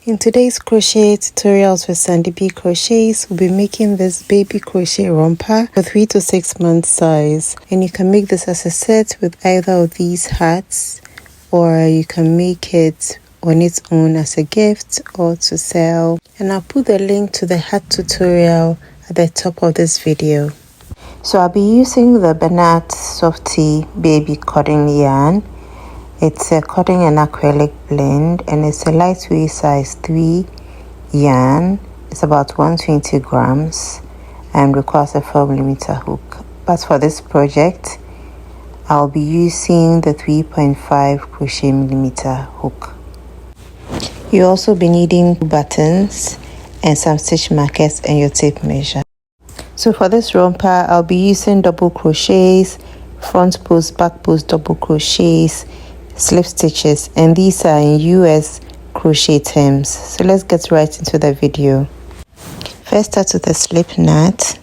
In today's crochet tutorials with Sandy B Crochets, we'll be making this baby crochet romper for 3 to 6 months size, and you can make this as a set with either of these hats, or you can make it on its own as a gift or to sell. And I'll put the link to the hat tutorial at the top of this video. So I'll be using the Bernat Softee baby cotton yarn. It's a cotton and acrylic blend, and it's a lightweight size 3 yarn. It's about 120 grams and requires a 4mm hook. But for this project, I'll be using the 3.5 crochet millimeter hook. You'll also be needing buttons and some stitch markers and your tape measure. So for this romper, I'll be using double crochets, front post, back post, double crochets, slip stitches, and these are in US crochet terms. So let's get right into the video. First, start with a slip knot.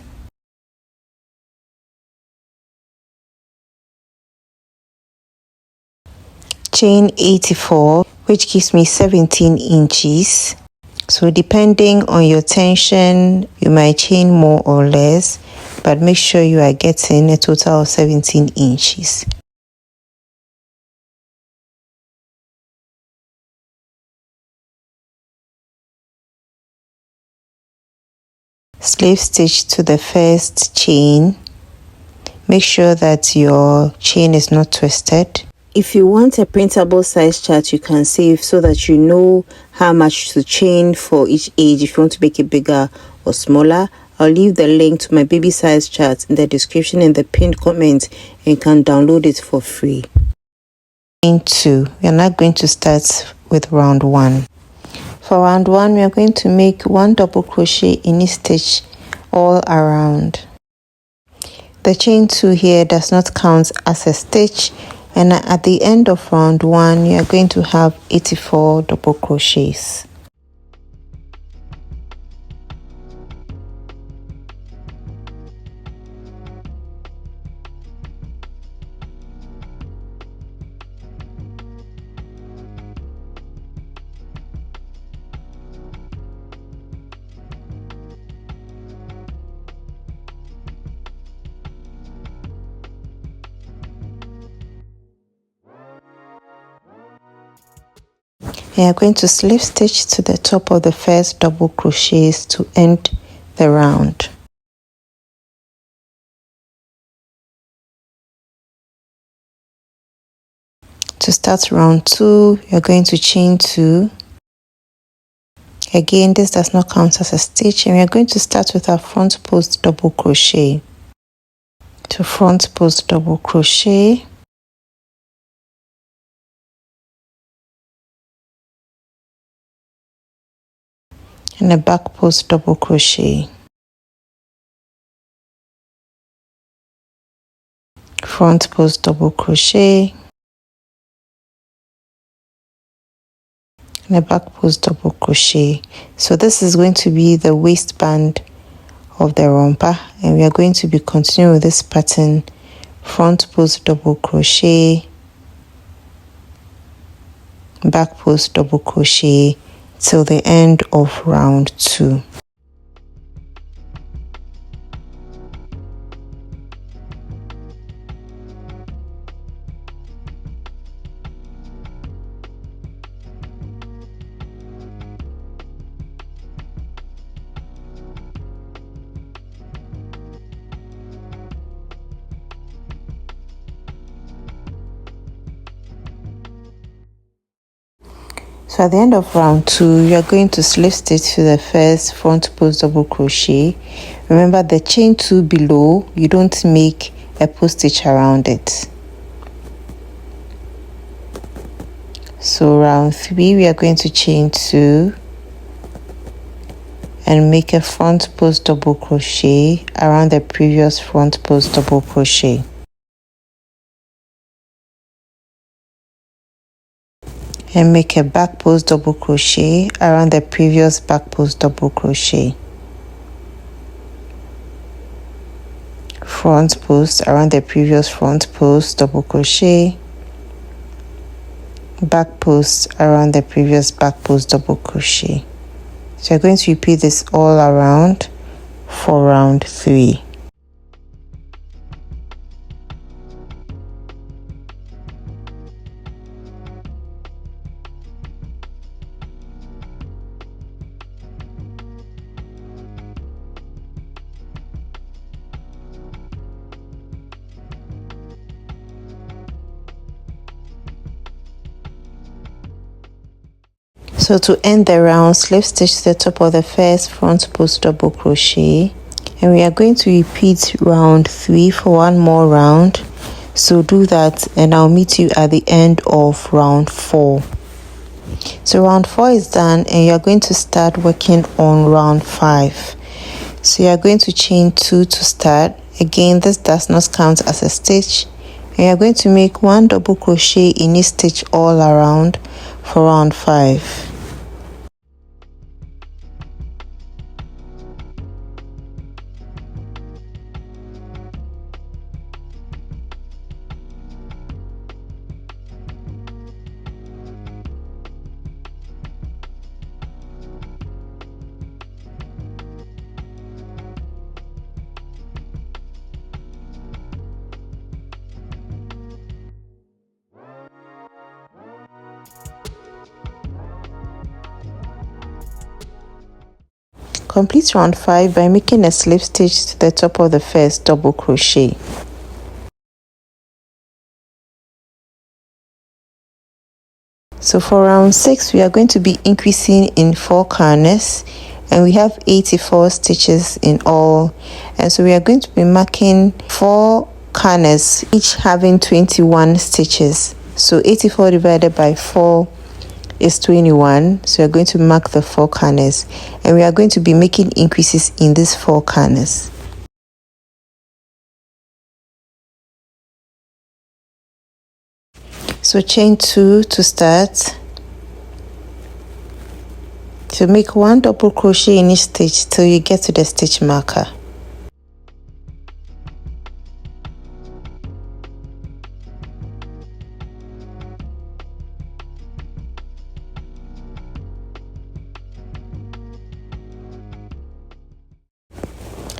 Chain 84, which gives me 17 inches. So depending on your tension, you might chain more or less, but make sure you are getting a total of 17 inches. Slip stitch to the first chain. Make sure that your chain is not twisted. If you want a printable size chart, you can save so that you know how much to chain for each age if you want to make it bigger or smaller. I'll leave the link to my baby size chart in the description in the pinned comment, and you can download it for free. Chain 2. We are now going to start with round 1. For round 1, we are going to make 1 double crochet in each stitch all around. The chain 2 here does not count as a stitch, and at the end of round 1, you are going to have 84 double crochets. We are going to slip stitch to the top of the first double crochets to end the round. To start round 2, you are going to chain 2. Again, this does not count as a stitch, and we are going to start with our front post double crochet. To front post double crochet. And a back post double crochet. Front post double crochet. And a back post double crochet. So this is going to be the waistband of the romper, and we are going to be continuing with this pattern: front post double crochet, back post double crochet till the end of round 2. So at the end of round 2, you are going to slip stitch to the first front post double crochet. Remember, the chain 2 below, you don't make a post stitch around it. So round 3, we are going to chain 2 and make a front post double crochet around the previous front post double crochet. And make a back post double crochet around the previous back post double crochet. Front post around the previous front post double crochet. back post around the previous back post double crochet. So you're going to repeat this all around for round 3. So to end the round, slip stitch to the top of the first front post double crochet, and we are going to repeat round 3 for one more round. So do that and I'll meet you at the end of round 4. So round 4 is done and you are going to start working on round 5. So you are going to chain 2 to start. Again, this does not count as a stitch, and you are going to make 1 double crochet in each stitch all around for round 5. Complete round 5 by making a slip stitch to the top of the first double crochet. So for round 6 we are going to be increasing in 4 corners, and we have 84 stitches in all, and so we are going to be marking 4 corners, each having 21 stitches. So 84 divided by 4 is 21. So we are going to mark the 4 corners, and we are going to be making increases in these 4 corners. So chain 2 to start. So make 1 double crochet in each stitch till you get to the stitch marker.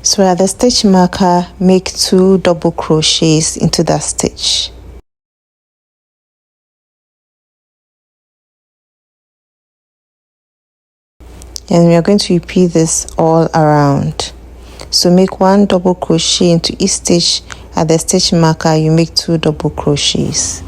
So at the stitch marker, make 2 double crochets into that stitch. And we are going to repeat this all around. So make 1 double crochet into each stitch. At the stitch marker, you make 2 double crochets.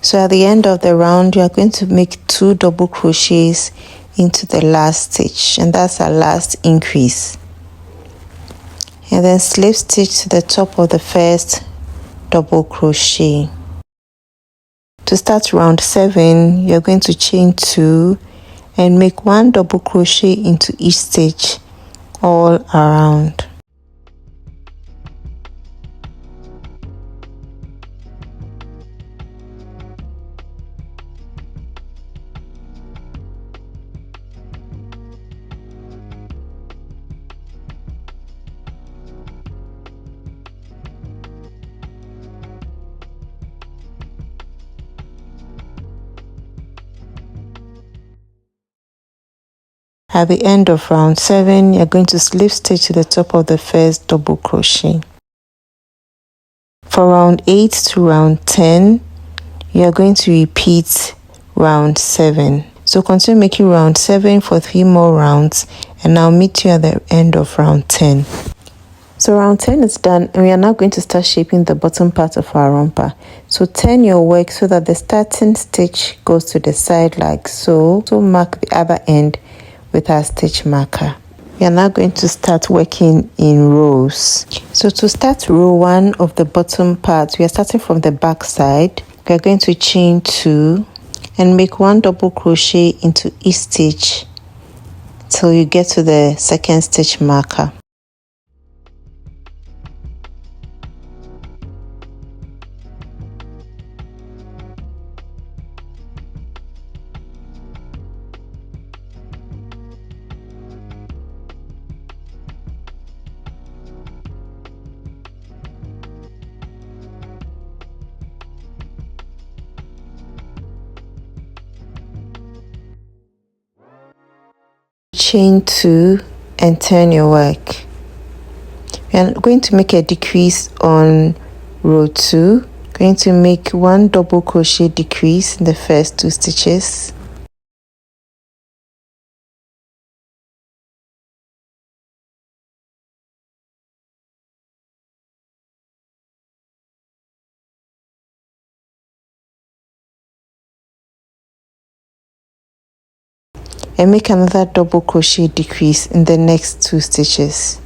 So at the end of the round, you are going to make 2 double crochets into the last stitch, and that's our last increase. And then slip stitch to the top of the first double crochet. To start round 7, you're going to chain 2 and make 1 double crochet into each stitch all around. At the end of round 7, you're going to slip stitch to the top of the first double crochet. For round 8 to round 10, you are going to repeat round 7. So continue making round 7 for 3 more rounds, and I'll meet you at the end of round 10. So round 10 is done, and we are now going to start shaping the bottom part of our romper. So turn your work so that the starting stitch goes to the side like so. So mark the other end with our stitch marker. We are now going to start working in rows. So to start row 1 of the bottom part, we are starting from the back side. We are going to chain 2 and make 1 double crochet into each stitch till you get to the second stitch marker. Chain 2 and turn your work. We are going to make a decrease on row 2. Going to make 1 double crochet decrease in the first 2 stitches. And make another double crochet decrease in the next 2 stitches.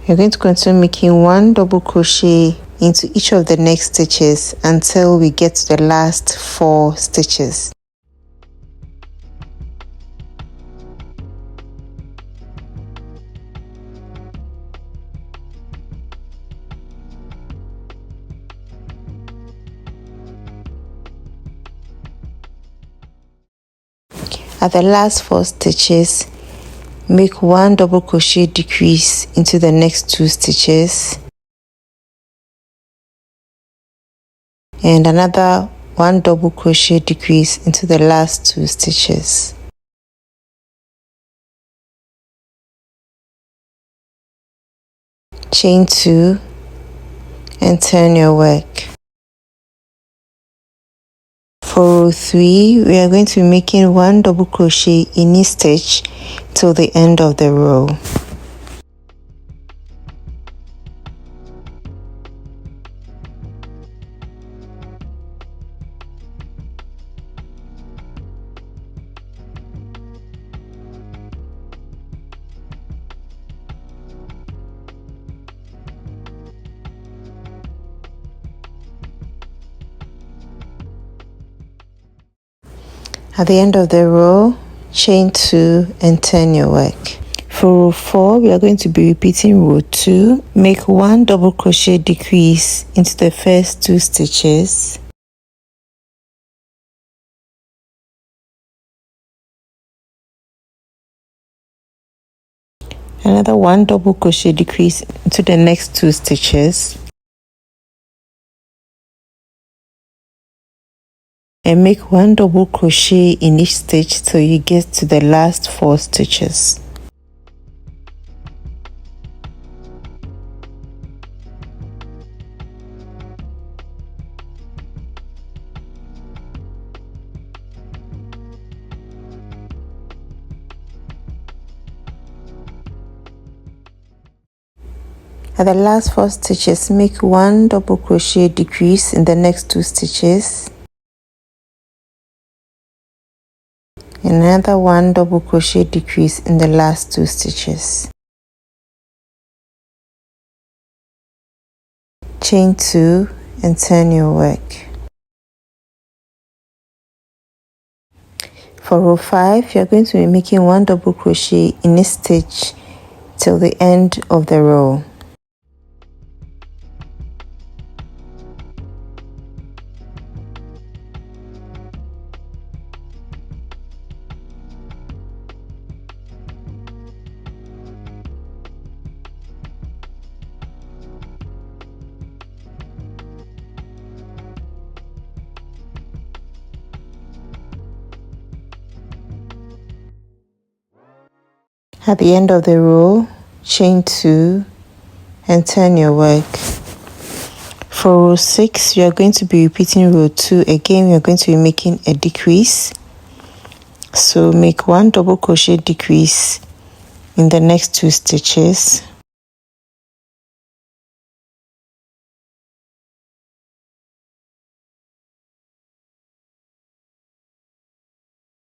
You're going to continue making 1 double crochet into each of the next stitches until we get to the last 4 stitches. At the last 4 stitches, make 1 double crochet decrease into the next 2 stitches and another 1 double crochet decrease into the last 2 stitches. Chain 2 and turn your work. For row 3, we are going to be making 1 double crochet in each stitch till the end of the row. At the end of the row, chain 2 and turn your work. For row 4, we are going to be repeating row 2. Make 1 double crochet decrease into the first 2 stitches. Another 1 double crochet decrease into the next 2 stitches. And make 1 double crochet in each stitch till you get to the last 4 stitches. At the last 4 stitches, make 1 double crochet decrease in the next 2 stitches. And another 1 double crochet decrease in the last 2 stitches. Chain 2 and turn your work. For row 5, you are going to be making 1 double crochet in each stitch till the end of the row. At the end of the row, chain 2 and turn your work. For row 6, you are going to be repeating row 2. Again, we are going to be making a decrease. So make 1 double crochet decrease in the next 2 stitches.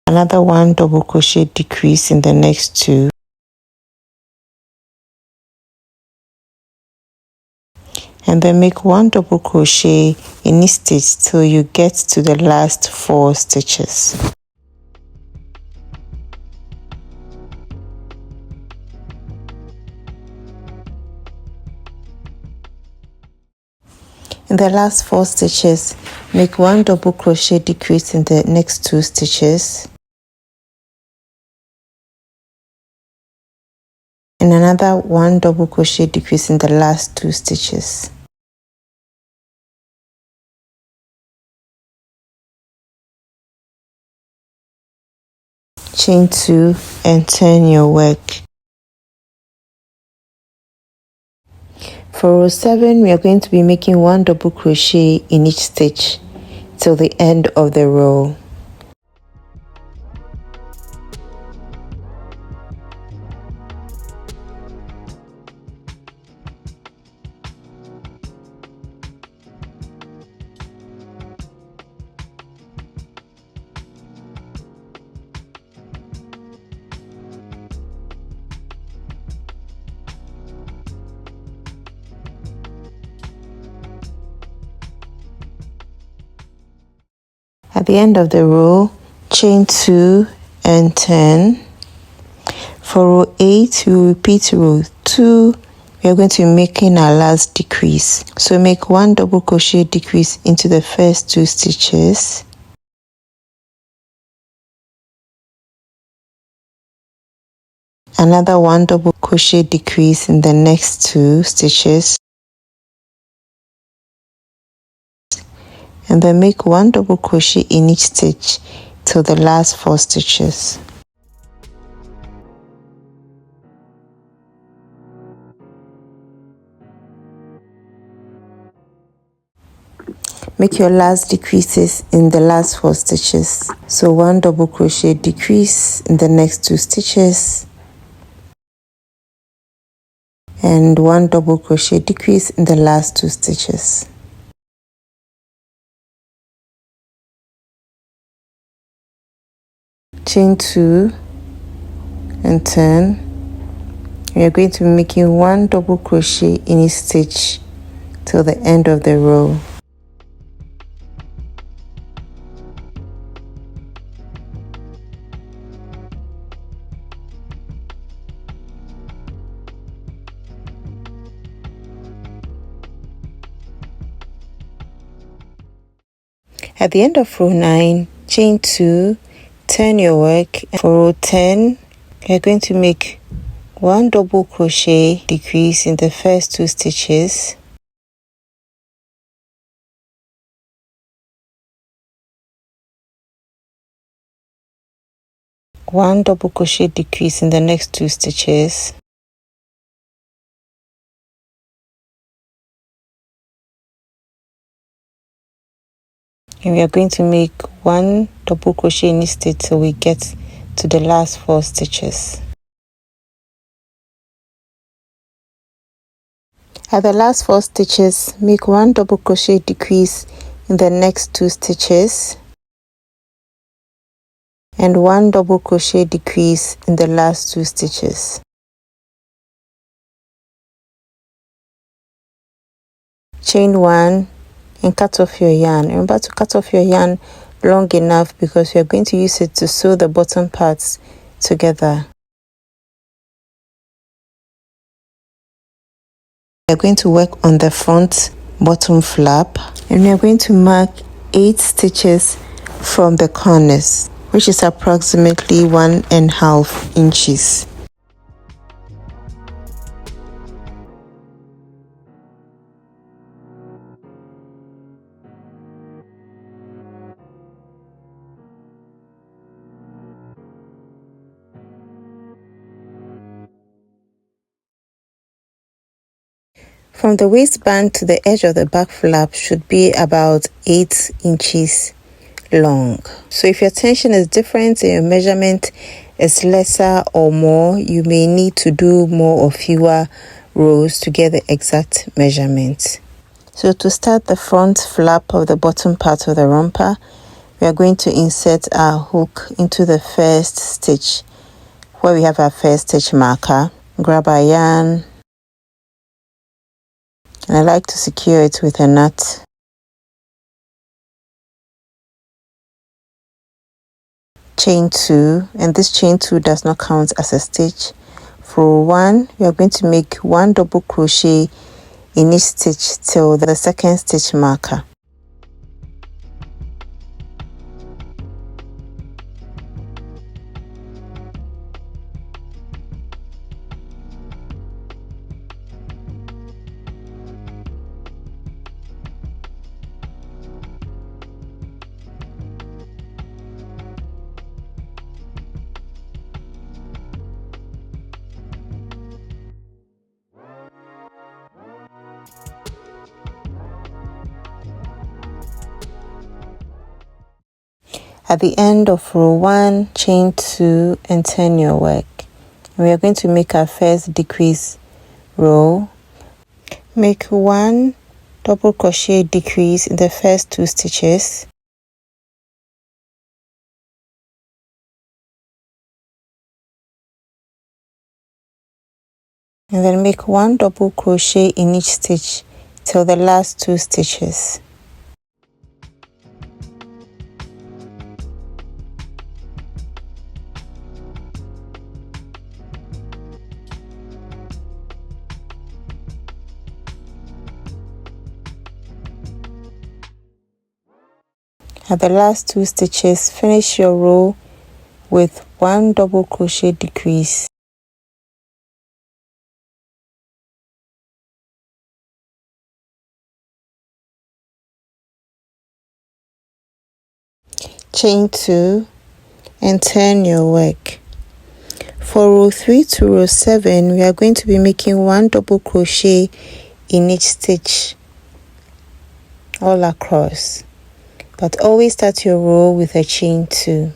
Another 1 double crochet decrease in the next 2. And then make 1 double crochet in each stitch till you get to the last 4 stitches. In the last 4 stitches, make 1 double crochet decrease in the next 2 stitches. And another 1 double crochet decrease in the last 2 stitches. Chain 2 and turn your work. For row 7, we are going to be making 1 double crochet in each stitch till the end of the row. At the end of the row, chain 2 and turn. For row 8, we will repeat row 2. We are going to be making our last decrease. So make 1 double crochet decrease into the first 2 stitches. Another 1 double crochet decrease in the next 2 stitches. And then make 1 double crochet in each stitch till the last 4 stitches. Make your last decreases in the last 4 stitches. So 1 double crochet decrease in the next 2 stitches and 1 double crochet decrease in the last 2 stitches. Chain 2 and turn. We are going to be making 1 double crochet in each stitch till the end of the row. At the end of row 9, chain 2, turn your work. For row 10, you're going to make 1 double crochet decrease in the first 2 stitches. One double crochet decrease in the next 2 stitches. And we are going to make 1 double crochet in each stitch till we get to the last 4 stitches. At the last 4 stitches, make 1 double crochet decrease in the next 2 stitches and 1 double crochet decrease in the last 2 stitches. Chain 1 and cut off your yarn. Remember to cut off your yarn long enough because we are going to use it to sew the bottom parts together. We are going to work on the front bottom flap and we are going to mark 8 stitches from the corners, which is approximately 1.5 inches. From the waistband to the edge of the back flap should be about 8 inches long. So if your tension is different and your measurement is lesser or more, you may need to do more or fewer rows to get the exact measurement. So to start the front flap of the bottom part of the romper, we are going to insert our hook into the first stitch where we have our first stitch marker. Grab our yarn, and I like to secure it with a knot. Chain 2, and this chain 2 does not count as a stitch. For row 1, we are going to make 1 double crochet in each stitch till the second stitch marker. At the end of row 1, chain 2 and turn your work. We are going to make our first decrease row. Make 1 double crochet decrease in the first 2 stitches. And then make 1 double crochet in each stitch till the last 2 stitches. At the last 2 stitches, finish your row with 1 double crochet decrease. Chain 2 and turn your work. For row 3 to row 7, we are going to be making 1 double crochet in each stitch all across, but always start your row with a chain 2.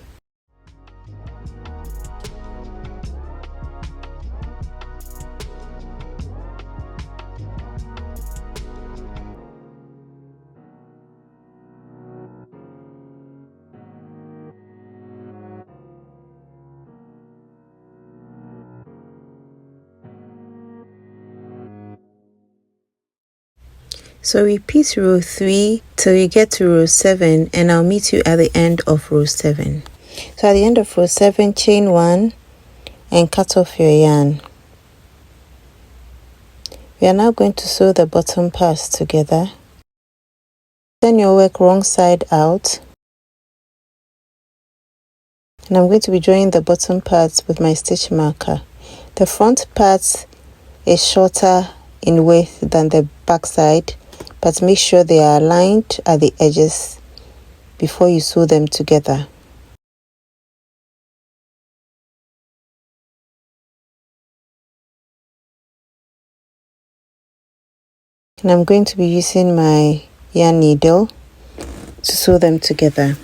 So repeat row 3 till you get to row 7, and I'll meet you at the end of row 7. So at the end of row 7, chain 1 and cut off your yarn. We are now going to sew the bottom parts together. Turn your work wrong side out. And I'm going to be joining the bottom parts with my stitch marker. The front part is shorter in width than the back side, but make sure they are aligned at the edges before you sew them together. And I'm going to be using my yarn needle to sew them together.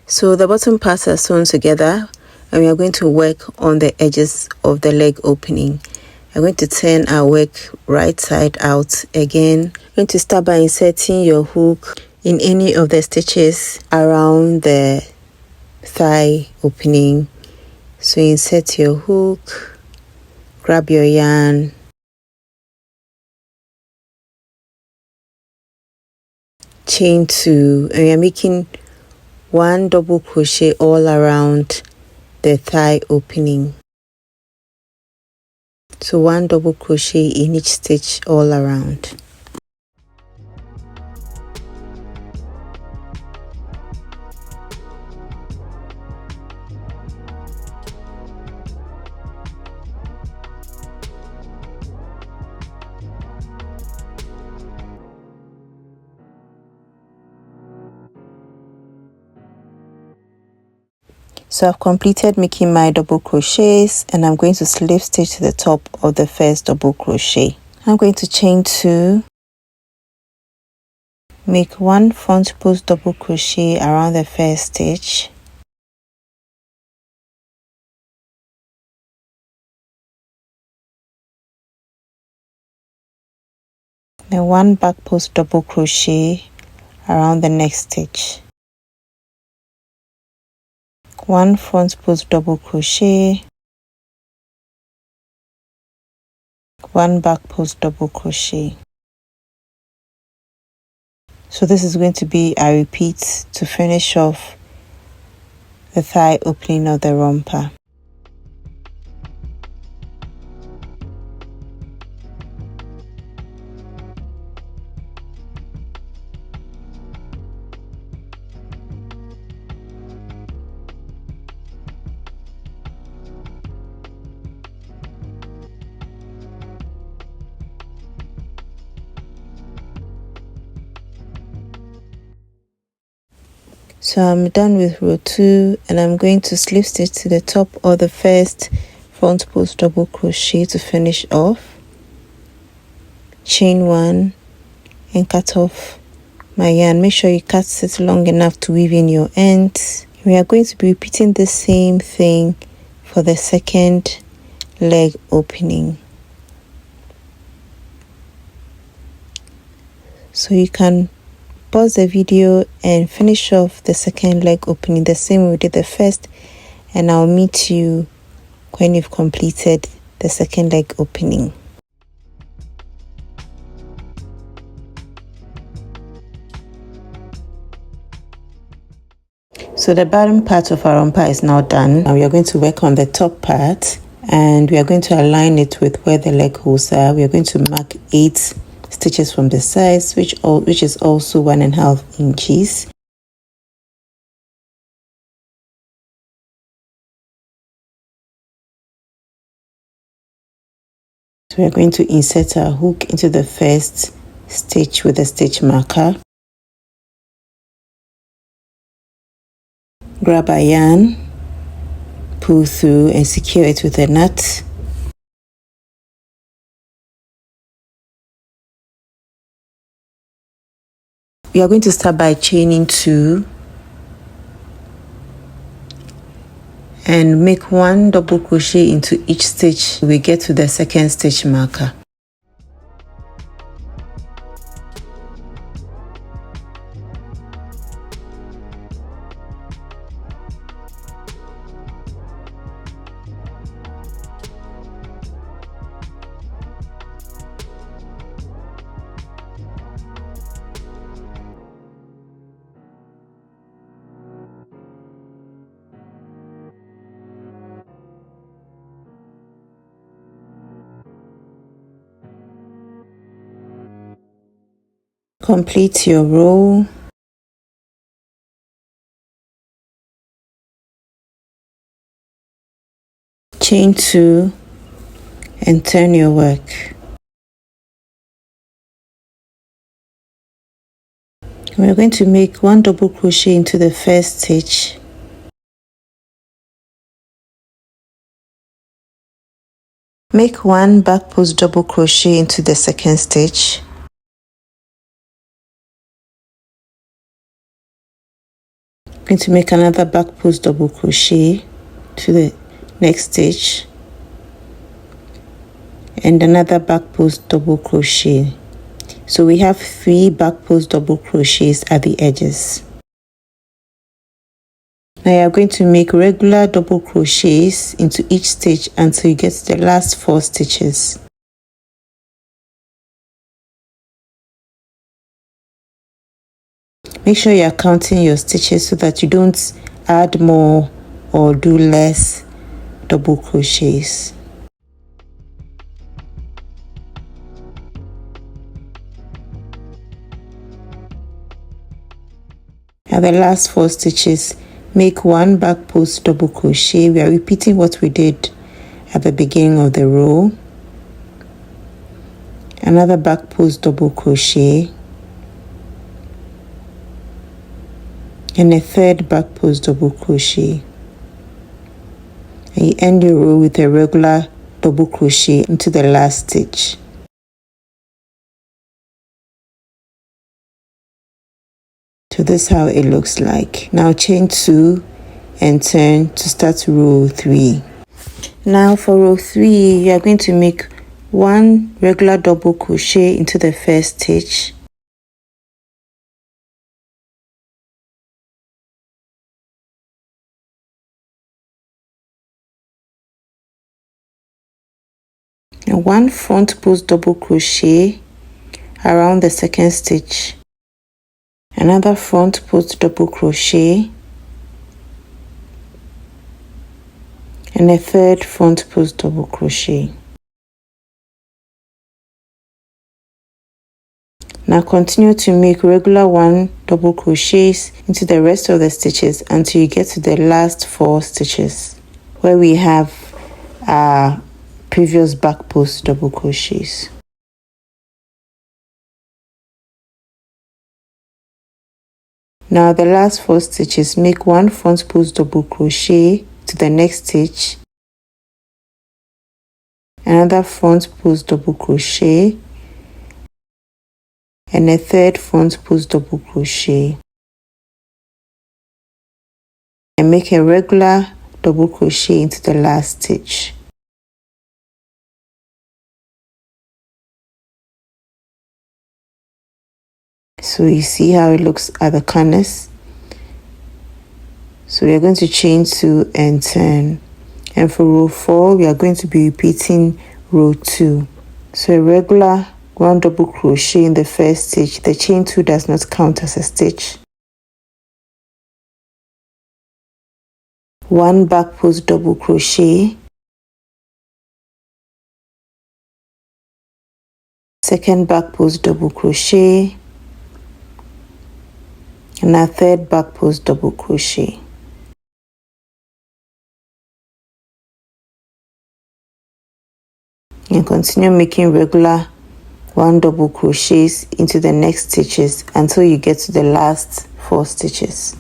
So the bottom parts are sewn together, and we are going to work on the edges of the leg opening. I'm going to turn our work right side out again. I'm going to start by inserting your hook in any of the stitches around the thigh opening. So insert your hook, grab your yarn, chain 2, and we are making 1 double crochet all around the thigh opening. So 1 double crochet in each stitch all around. So I've completed making my double crochets, and I'm going to slip stitch to the top of the first double crochet. I'm going to chain 2, make 1 front post double crochet around the first stitch, then 1 back post double crochet around the next stitch, 1 front post double crochet, 1 back post double crochet. So this is going to be a repeat to finish off the thigh opening of the romper. So I'm done with row 2, and I'm going to slip stitch to the top of the first front post double crochet to finish off, chain 1 and cut off my yarn. Make sure you cut it long enough to weave in your ends. We are going to be repeating the same thing for the second leg opening. So you can pause the video and finish off the second leg opening the same way we did the first, and I'll meet you when you've completed the second leg opening. So the bottom part of our romper is now done. Now we are going to work on the top part, and we are going to align it with where the leg holes are. We are going to mark 8 stitches from the sides, which is also 1.5 inches. So we are going to insert our hook into the first stitch with a stitch marker. Grab a yarn, pull through and secure it with a nut. We are going to start by chaining 2 and make 1 double crochet into each stitch we get to the second stitch marker. Complete your row. Chain 2 and turn your work. We're going to make 1 double crochet into the first stitch, make 1 back post double crochet into the second stitch, going to make another back post double crochet to the next stitch and another back post double crochet. So we have 3 back post double crochets at the edges. Now you are going to make regular double crochets into each stitch until you get to the last 4 stitches. Make sure you are counting your stitches so that you don't add more or do less double crochets. Now the last 4 stitches, make 1 back post double crochet. We are repeating what we did at the beginning of the row. Another back post double crochet, and a third back post double crochet, and you end your row with a regular double crochet into the last stitch. So this is how it looks like. Now chain 2 and turn to start row 3. Now for row 3, you are going to make 1 regular double crochet into the first stitch, and 1 front post double crochet around the second stitch, another front post double crochet, and a third front post double crochet. Now continue to make regular 1 double crochets into the rest of the stitches until you get to the last 4 stitches where we have our previous back post double crochets. Now the last 4 stitches, make 1 front post double crochet to the next stitch, another front post double crochet, and a third front post double crochet, and make a regular double crochet into the last stitch. So you see how it looks at the corners. So we are going to chain 2 and turn, and for row 4 we are going to be repeating row 2. So a regular 1 double crochet in the first stitch. The chain 2 does not count as a stitch. 1 back post double crochet, second back post double crochet, and a third back post double crochet. And continue making regular 1 double crochets into the next stitches until you get to the last 4 stitches.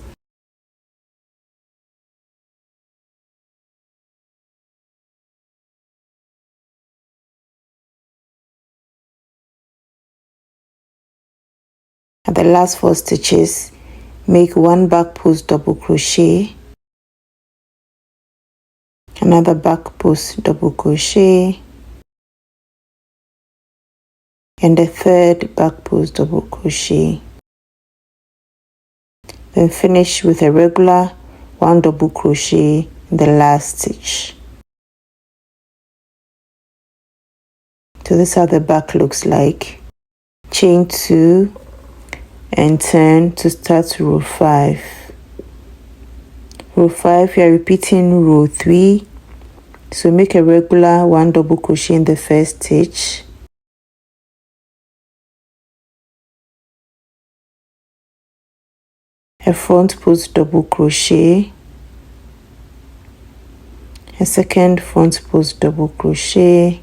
At the last 4 stitches, make 1 back post double crochet, another back post double crochet, and a third back post double crochet. Then finish with a regular 1 double crochet in the last stitch. So this is how the back looks like. Chain 2 and turn to start row 5. Row 5, we are repeating row 3. So make a regular 1 double crochet in the first stitch, a front post double crochet, a second front post double crochet,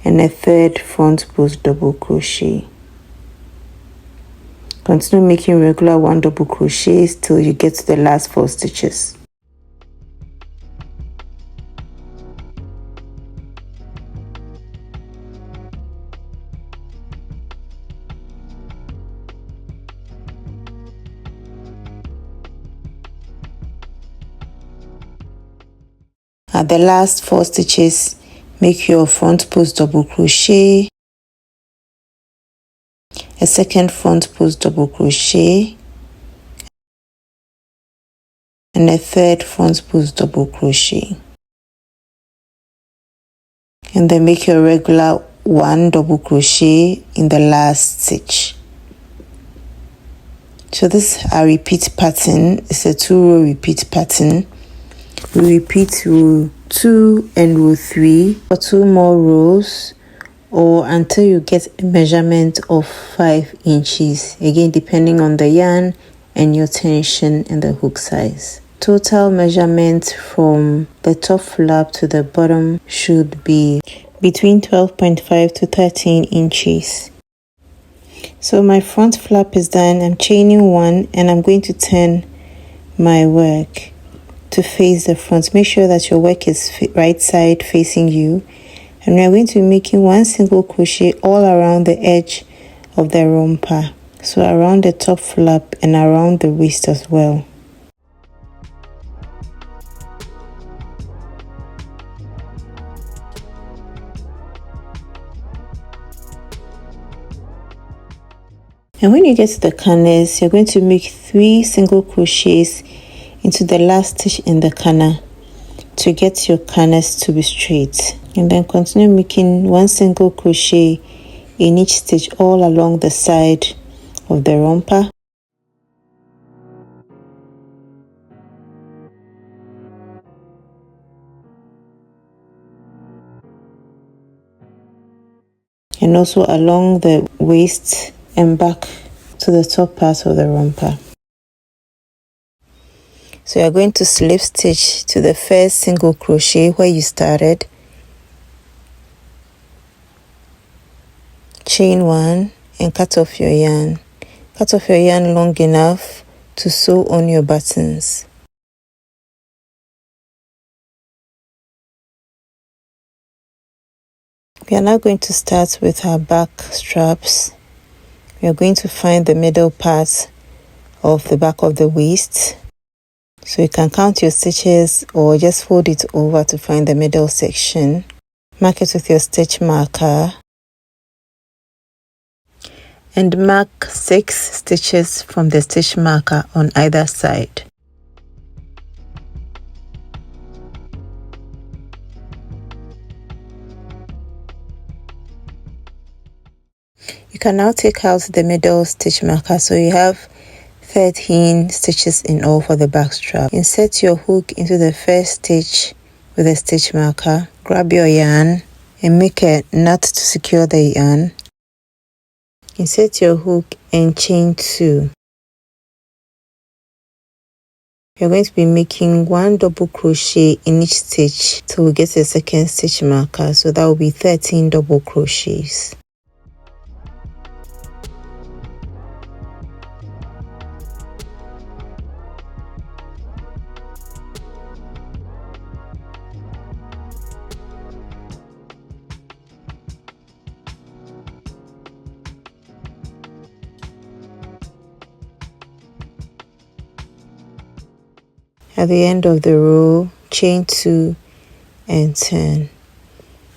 and a third front post double crochet. Continue making regular 1 double crochets till you get to the last 4 stitches. At the last 4 stitches, make your front post double crochet, a second front post double crochet, and a third front post double crochet, and then make your regular 1 double crochet in the last stitch. So this is our repeat pattern. It's a 2-row repeat pattern. We repeat row 2 and row 3 for 2 more rows, or until you get a measurement of 5 inches, again depending on the yarn and your tension and the hook size. Total measurement from the top flap to the bottom should be between 12.5 to 13 inches. So my front flap is done. I'm chaining 1 and I'm going to turn my work to face the front. Make sure that your work is right side facing you, and we are going to be making 1 single crochet all around the edge of the romper, so around the top flap and around the waist as well. And when you get to the corners, you're going to make 3 single crochets into the last stitch in the corner to get your corners to be straight, and then continue making 1 single crochet in each stitch all along the side of the romper. And also along the waist and back to the top part of the romper. So you're going to slip stitch to the first single crochet where you started, chain 1 and cut off your yarn. Cut off your yarn long enough to sew on your buttons. We are now going to start with our back straps. We are going to find the middle part of the back of the waist. So you can count your stitches or just fold it over to find the middle section. Mark it with your stitch marker. And mark 6 stitches from the stitch marker on either side. You can now take out the middle stitch marker, so you have 13 stitches in all for the back strap. Insert your hook into the first stitch with a stitch marker. Grab your yarn and make a knot to secure the yarn. Insert your hook and chain 2. You're going to be making 1 double crochet in each stitch till we get to the second stitch marker, so that will be 13 double crochets. At the end of the row, chain 2 and turn.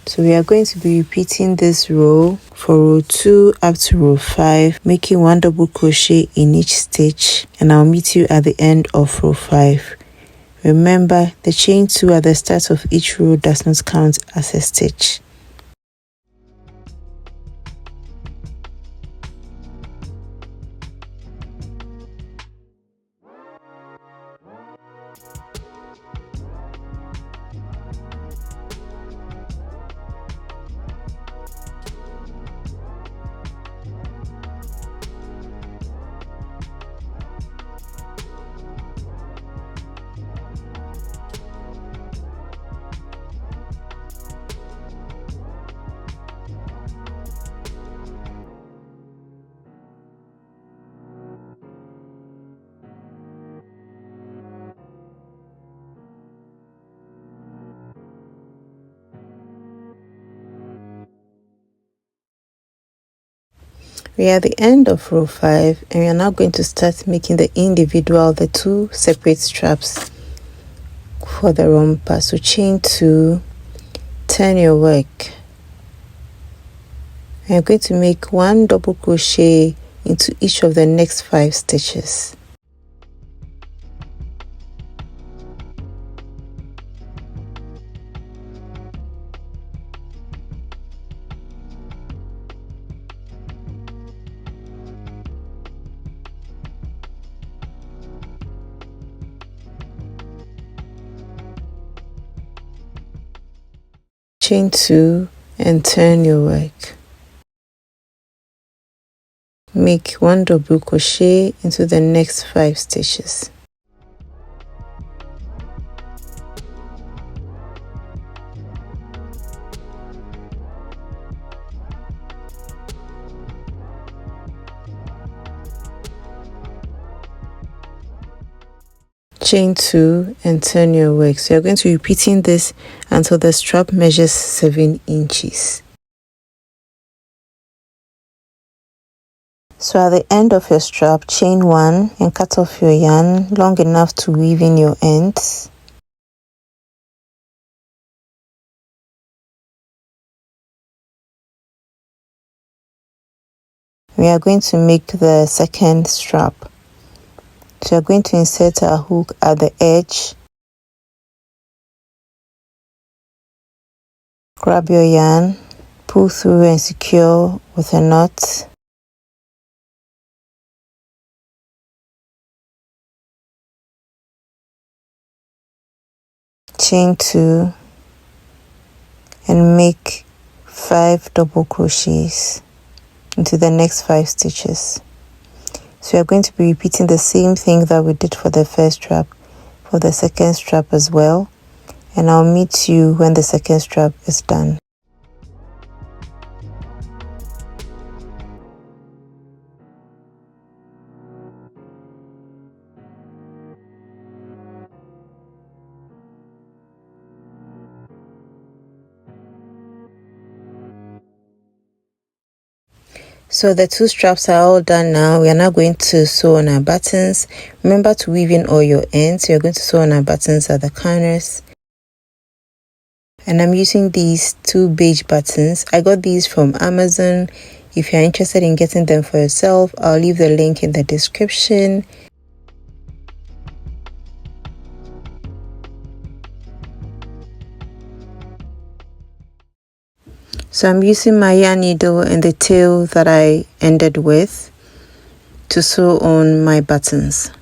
So we are going to be repeating this row for row 2 up to row 5, making 1 double crochet in each stitch, and I'll meet you at the end of row 5. Remember, the chain 2 at the start of each row does not count as a stitch. We are at the end of row 5, and we are now going to start making the 2 separate straps for the romper. So chain 2, turn your work. I'm going to make 1 double crochet into each of the next 5 stitches. chain 2 and turn your work. Make 1 double crochet into the next 5 stitches. Chain 2 and turn your work. So you're going to be repeating this until the strap measures 7 inches. So at the end of your strap, chain 1 and cut off your yarn long enough to weave in your ends. We are going to make the second strap. So you're going to insert a hook at the edge. Grab your yarn, pull through and secure with a knot. Chain 2 and make 5 double crochets into the next 5 stitches. So you're going to be repeating the same thing that we did for the first strap for the second strap as well, and I'll meet you when the second strap is done. So the 2 straps are all done now. We are now going to sew on our buttons. Remember to weave in all your ends. You're going to sew on our buttons at the corners. And I'm using these 2 beige buttons. I got these from Amazon. If you're interested in getting them for yourself, I'll leave the link in the description. So I'm using my yarn needle and the tail that I ended with to sew on my buttons.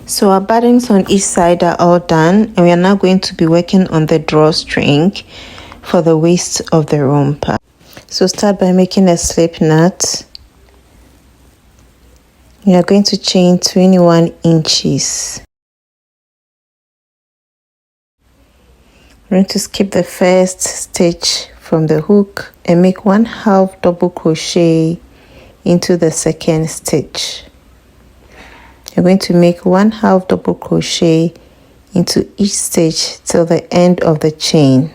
So our buttons on each side are all done, and we are now going to be working on the drawstring for the waist of the romper. So start by making a slip knot. You are going to chain 21 inches. We're going to skip the first stitch from the hook and make 1/2 double crochet into the second stitch. You're going to make 1/2 double crochet into each stitch till the end of the chain.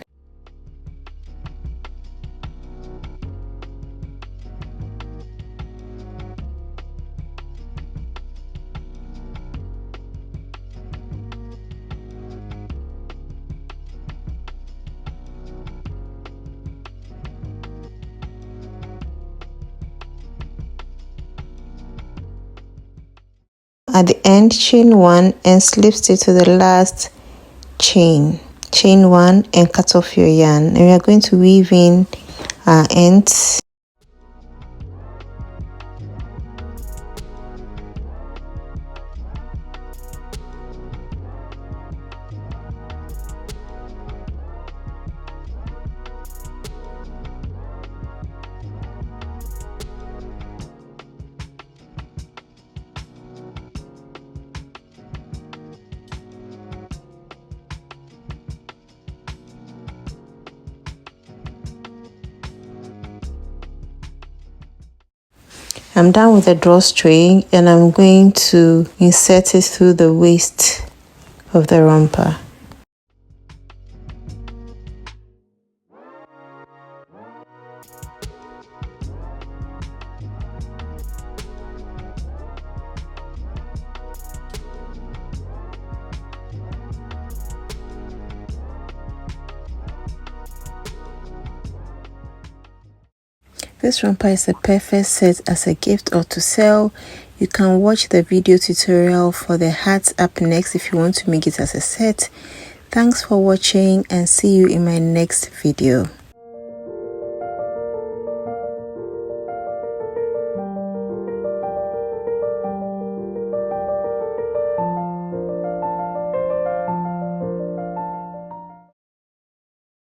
at the end, chain 1 and slip stitch to the last chain 1 and cut off your yarn, and we are going to weave in our ends. I'm done with the drawstring, and I'm going to insert it through the waist of the romper. This romper is a perfect set as a gift or to sell. You can watch the video tutorial for the hats up next if you want to make it as a set. Thanks for watching, and see you in my next video.